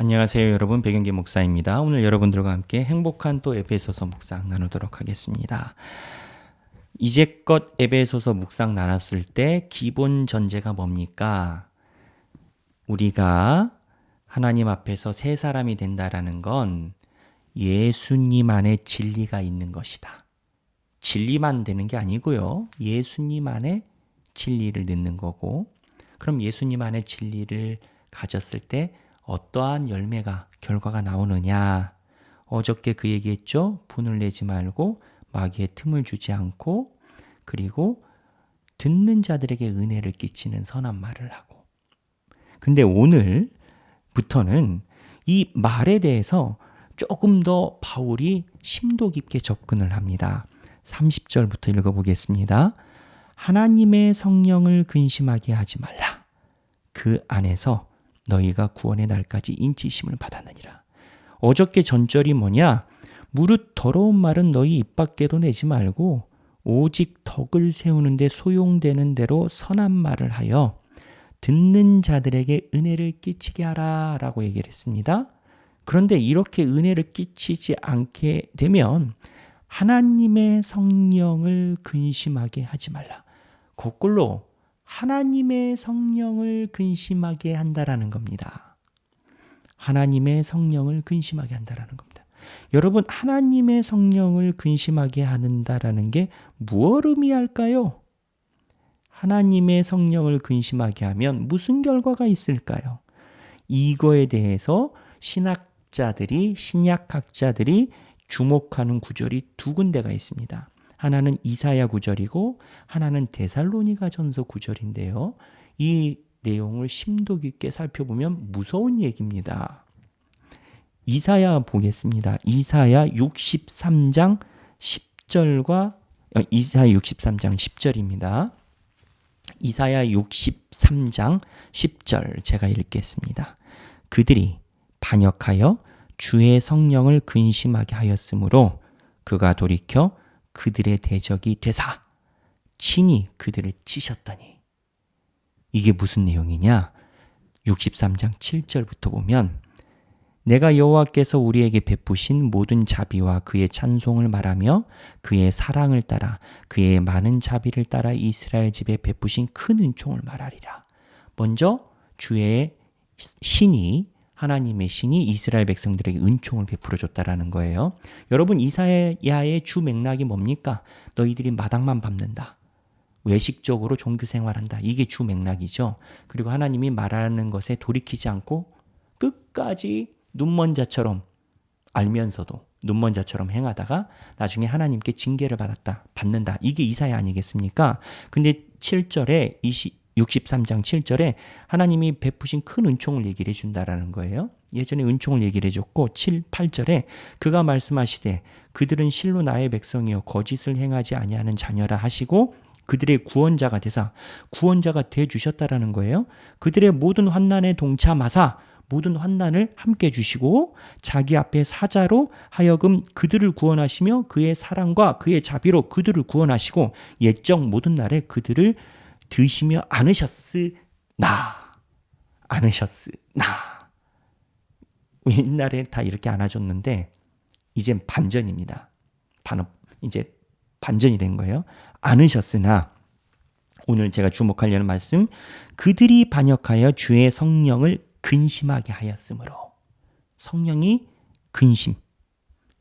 안녕하세요 여러분, 백영기 목사입니다. 오늘 여러분들과 함께 행복한 또 에베소서 묵상 나누도록 하겠습니다. 이제껏 에베소서 묵상 나눴을 때 기본 전제가 뭡니까? 우리가 하나님 앞에서 새 사람이 된다라는 건 예수님 안에 진리가 있는 것이다. 진리만 되는 게 아니고요. 예수님 안에 진리를 넣는 거고, 그럼 예수님 안에 진리를 가졌을 때 어떠한 열매가, 결과가 나오느냐? 어저께 그 얘기했죠? 분을 내지 말고 마귀의 틈을 주지 않고, 그리고 듣는 자들에게 은혜를 끼치는 선한 말을 하고. 근데 오늘부터는 이 말에 대해서 조금 더 바울이 심도 깊게 접근을 합니다. 30절부터 읽어보겠습니다. 하나님의 성령을 근심하게 하지 말라. 그 안에서 너희가 구원의 날까지 인치심을 받았느니라. 어저께 전절이 뭐냐? 무릇 더러운 말은 너희 입 밖에도 내지 말고 오직 덕을 세우는 데 소용되는 대로 선한 말을 하여 듣는 자들에게 은혜를 끼치게 하라 라고 얘기를 했습니다. 그런데 이렇게 은혜를 끼치지 않게 되면 하나님의 성령을 근심하게 하지 말라. 거꾸로 하나님의 성령을 근심하게 한다라는 겁니다. 하나님의 성령을 근심하게 한다라는 겁니다. 여러분, 하나님의 성령을 근심하게 한다라는 게 무엇을 의미할까요? 하나님의 성령을 근심하게 하면 무슨 결과가 있을까요? 이거에 대해서 신약학자들이 주목하는 구절이 두 군데가 있습니다. 하나는 이사야 구절이고 하나는 데살로니가 전서 구절인데요. 이 내용을 심도 깊게 살펴보면 무서운 얘기입니다. 이사야 보겠습니다. 이사야 63장 10절입니다. 이사야 63장 10절 제가 읽겠습니다. 그들이 반역하여 주의 성령을 근심하게 하였으므로 그가 돌이켜 그들의 대적이 되사 친히 그들을 치셨더니. 이게 무슨 내용이냐? 63장 7절부터 보면 내가 여호와께서 우리에게 베푸신 모든 자비와 그의 찬송을 말하며 그의 사랑을 따라 그의 많은 자비를 따라 이스라엘 집에 베푸신 큰 은총을 말하리라. 먼저 주의 신이, 하나님의 신이 이스라엘 백성들에게 은총을 베풀어 줬다라는 거예요. 여러분, 이사야의 주 맥락이 뭡니까? 너희들이 마당만 밟는다. 외식적으로 종교 생활한다. 이게 주 맥락이죠. 그리고 하나님이 말하는 것에 돌이키지 않고 끝까지 눈먼 자처럼 알면서도 눈먼 자처럼 행하다가 나중에 하나님께 징계를 받는다. 이게 이사야 아니겠습니까? 근데 7절에 63장 7절에 하나님이 베푸신 큰 은총을 얘기를 해준다라는 거예요. 예전에 은총을 얘기를 해줬고 8절에 그가 말씀하시되 그들은 실로 나의 백성이요 거짓을 행하지 아니하는 자녀라 하시고 그들의 구원자가 되사 구원자가 되주셨다라는 거예요. 그들의 모든 환난에 동참하사 모든 환난을 함께 주시고 자기 앞에 사자로 하여금 그들을 구원하시며 그의 사랑과 그의 자비로 그들을 구원하시고 옛적 모든 날에 그들을 드시며 안으셨으나. 옛날에 다 이렇게 안아줬는데 이젠 반전입니다. 이제 반전이 된 거예요. 안으셨으나 오늘 제가 주목하려는 말씀, 그들이 반역하여 주의 성령을 근심하게 하였으므로. 성령이 근심,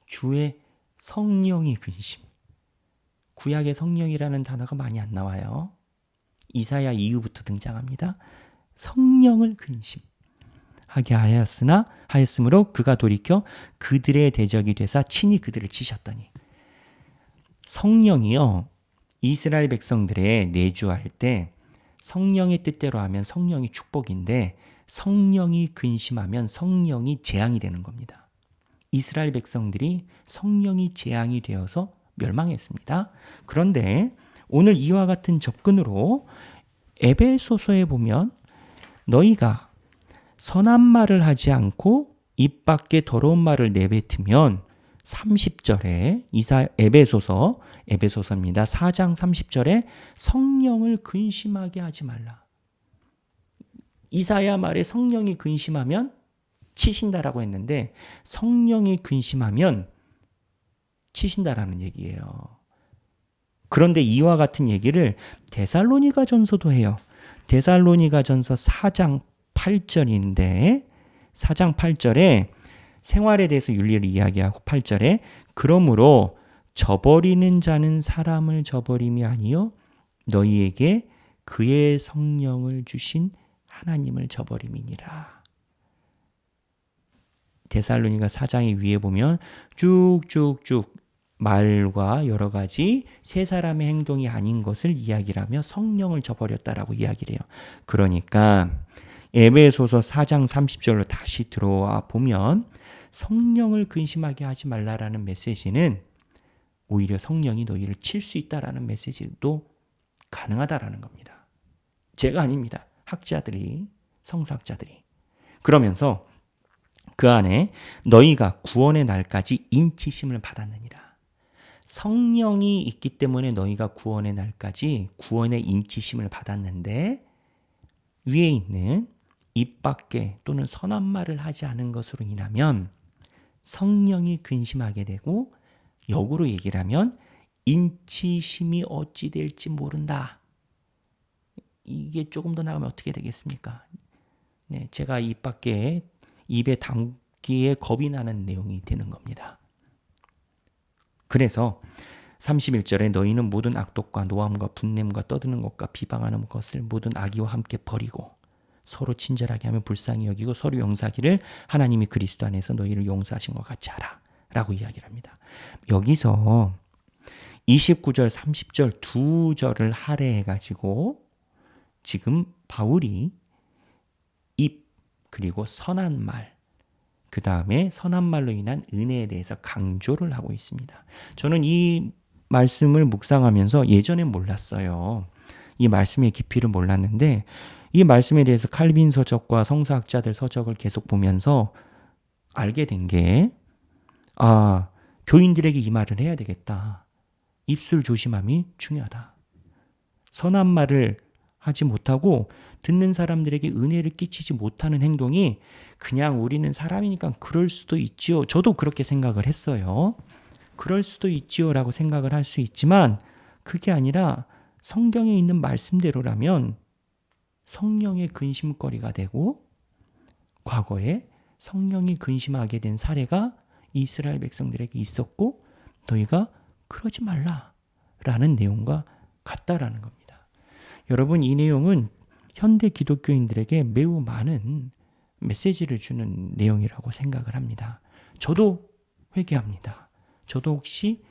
주의 성령이 근심. 구약의 성령이라는 단어가 많이 안 나와요. 이사야 이후부터 등장합니다. 성령을 근심하게 하였으므로 그가 돌이켜 그들의 대적이 되사 친히 그들을 치셨더니. 성령이요, 이스라엘 백성들의 내주할 때 성령의 뜻대로 하면 성령이 축복인데 성령이 근심하면 성령이 재앙이 되는 겁니다. 이스라엘 백성들이 성령이 재앙이 되어서 멸망했습니다. 그런데 오늘 이와 같은 접근으로 에베소서에 보면 너희가 선한 말을 하지 않고 입 밖에 더러운 말을 내뱉으면 30절에 에베소서입니다. 4장 30절에 성령을 근심하게 하지 말라. 이사야 말에 성령이 근심하면 치신다라고 했는데 성령이 근심하면 치신다라는 얘기예요. 그런데 이와 같은 얘기를 데살로니가전서도 해요. 데살로니가전서 4장 8절인데 4장 8절에 생활에 대해서 윤리를 이야기하고 8절에 그러므로 저버리는 자는 사람을 저버림이 아니요 너희에게 그의 성령을 주신 하나님을 저버림이니라. 데살로니가 4장의 위에 보면 쭉쭉쭉 말과 여러 가지 세 사람의 행동이 아닌 것을 이야기를 하며 성령을 저버렸다라고 이야기를 해요. 그러니까 에베소서 4장 30절로 다시 들어와 보면 성령을 근심하게 하지 말라라는 메시지는 오히려 성령이 너희를 칠 수 있다라는 메시지도 가능하다라는 겁니다. 제가 아닙니다. 학자들이, 성서학자들이. 그러면서 그 안에 너희가 구원의 날까지 인치심을 받았느니라. 성령이 있기 때문에 너희가 구원의 날까지 구원의 인치심을 받았는데 위에 있는 입 밖에 또는 선한 말을 하지 않은 것으로 인하면 성령이 근심하게 되고 역으로 얘기를 하면 인치심이 어찌 될지 모른다. 이게 조금 더 나가면 어떻게 되겠습니까? 네, 제가 입 밖에 입에 담기에 겁이 나는 내용이 되는 겁니다. 그래서 31절에 너희는 모든 악독과 노함과 분냄과 떠드는 것과 비방하는 것을 모든 악의와 함께 버리고 서로 친절하게 하며 불쌍히 여기고 서로 용서하기를 하나님이 그리스도 안에서 너희를 용서하신 것 같이 하라 라고 이야기를 합니다. 여기서 29절 30절 두 절을 할애해가지고 지금 바울이 입 그리고 선한 말 그 다음에 선한 말로 인한 은혜에 대해서 강조를 하고 있습니다. 저는 이 말씀을 묵상하면서 예전엔 몰랐어요. 이 말씀의 깊이를 몰랐는데 이 말씀에 대해서 칼빈 서적과 성서학자들 서적을 계속 보면서 알게 된 게 교인들에게 이 말을 해야 되겠다. 입술 조심함이 중요하다. 선한 말을 하지 못하고 듣는 사람들에게 은혜를 끼치지 못하는 행동이 그냥 우리는 사람이니까 그럴 수도 있지요. 저도 그렇게 생각을 했어요. 그럴 수도 있지요 라고 생각을 할 수 있지만 그게 아니라 성경에 있는 말씀대로라면 성령의 근심거리가 되고 과거에 성령이 근심하게 된 사례가 이스라엘 백성들에게 있었고 너희가 그러지 말라라는 내용과 같다라는 겁니다. 여러분 이 내용은 현대 기독교인들에게 매우 많은 메시지를 주는 내용이라고 생각을 합니다. 저도 회개합니다. 저도 혹시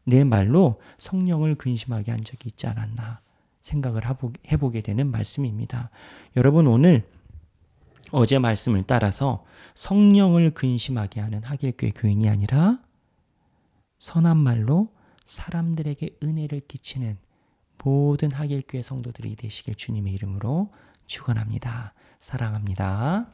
내 말로 성령을 근심하게 한 적이 있지 않았나 생각을 해보게 되는 말씀입니다. 여러분 오늘 어제 말씀을 따라서 성령을 근심하게 하는 하길교회 교인이 아니라 선한 말로 사람들에게 은혜를 끼치는 모든 하길교회 성도들이 되시길 주님의 이름으로 축원합니다. 사랑합니다.